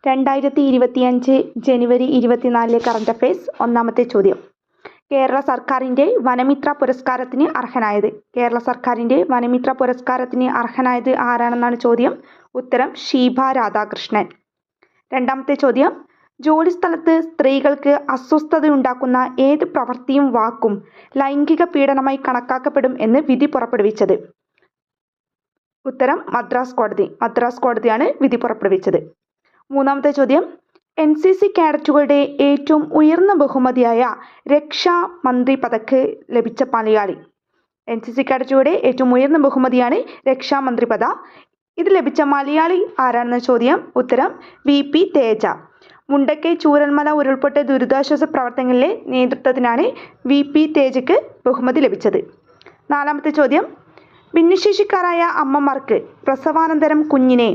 2025 ജനുവരി 24 current affairs. ഒന്നാമത്തെ ചോദ്യം. കേരള സർക്കാരിൻ്റെ വനമിത്ര പുരസ്കാരത്തിന് അർഹനായത്. കേരള സർക്കാരിൻ്റെ വനമിത്ര പുരസ്കാരത്തിന് അർഹനായത് ആരാണെന്നാണ് ചോദ്യം. ഉത്തരം ഷീബ രാധാകൃഷ്ണൻ. രണ്ടാമത്തെ ചോദ്യം. ജോലിസ്ഥലത്ത് സ്ത്രീകൾക്ക് അസ്വസ്ഥതയുണ്ടാക്കുന്ന ഏത് പ്രവൃത്തിയും വാക്കും ലൈംഗിക പീഡനമായി കണക്കാക്കപ്പെടും എന്ന് വിധി പുറപ്പെടുവിച്ചത്. ഉത്തരം മദ്രാസ് കോടതി. മദ്രാസ് കോടതിയാണ് വിധി പുറപ്പെടുവിച്ചത്. മൂന്നാമത്തെ ചോദ്യം. NCC കേഡറ്റുകളുടെ ഏറ്റവും ഉയർന്ന ബഹുമതിയായ രക്ഷാ മന്ത്രി പദക്ക് ലഭിച്ച മലയാളി. NCC കേഡറ്റുകളുടെ ഏറ്റവും ഉയർന്ന ബഹുമതിയാണ് രക്ഷാമന്ത്രി പദ. ഇത് ലഭിച്ച മലയാളി ആരാണെന്ന ചോദ്യം. ഉത്തരം VP തേജ. മുണ്ടക്കൈ ചൂരൽമല ഉരുൾപൊട്ടൽ ദുരിതാശ്വാസ പ്രവർത്തനങ്ങളിലെ നേതൃത്വത്തിനാണ് VP തേജയ്ക്ക് ബഹുമതി ലഭിച്ചത്. നാലാമത്തെ ചോദ്യം. ഭിന്നശേഷിക്കാരായ അമ്മമാർക്ക് പ്രസവാനന്തരം കുഞ്ഞിനെ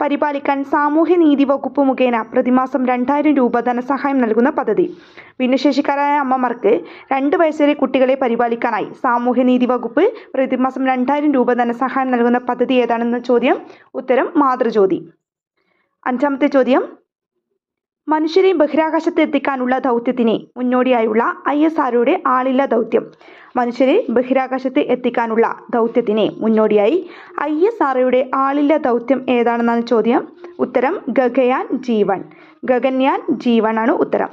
പരിപാലിക്കാൻ സാമൂഹ്യനീതി വകുപ്പ് മുഖേന പ്രതിമാസം 2000 രൂപ ധനസഹായം നൽകുന്ന പദ്ധതി. ഭിന്നശേഷിക്കാരായ അമ്മമാർക്ക് 2 വയസ്സുവരെ കുട്ടികളെ പരിപാലിക്കാനായി സാമൂഹ്യനീതി വകുപ്പ് പ്രതിമാസം 2000 രൂപ ധനസഹായം നൽകുന്ന പദ്ധതി ഏതാണെന്ന ചോദ്യം. ഉത്തരം മാതൃജ്യോതി. അഞ്ചാമത്തെ ചോദ്യം. മനുഷ്യരെ ബഹിരാകാശത്ത് എത്തിക്കാനുള്ള ദൗത്യത്തിന് മുന്നോടിയായുള്ള ISROയുടെ ആളില്ലാ ദൗത്യം. മനുഷ്യരെ ബഹിരാകാശത്ത് എത്തിക്കാനുള്ള ദൗത്യത്തിന് മുന്നോടിയായി ISROയുടെ ആളില്ലാ ദൗത്യം ഏതാണെന്നാണ് ചോദ്യം. ഉത്തരം ഗഗയാൻ G1. ഗഗൻയാൻ G1 ആണ് ഉത്തരം.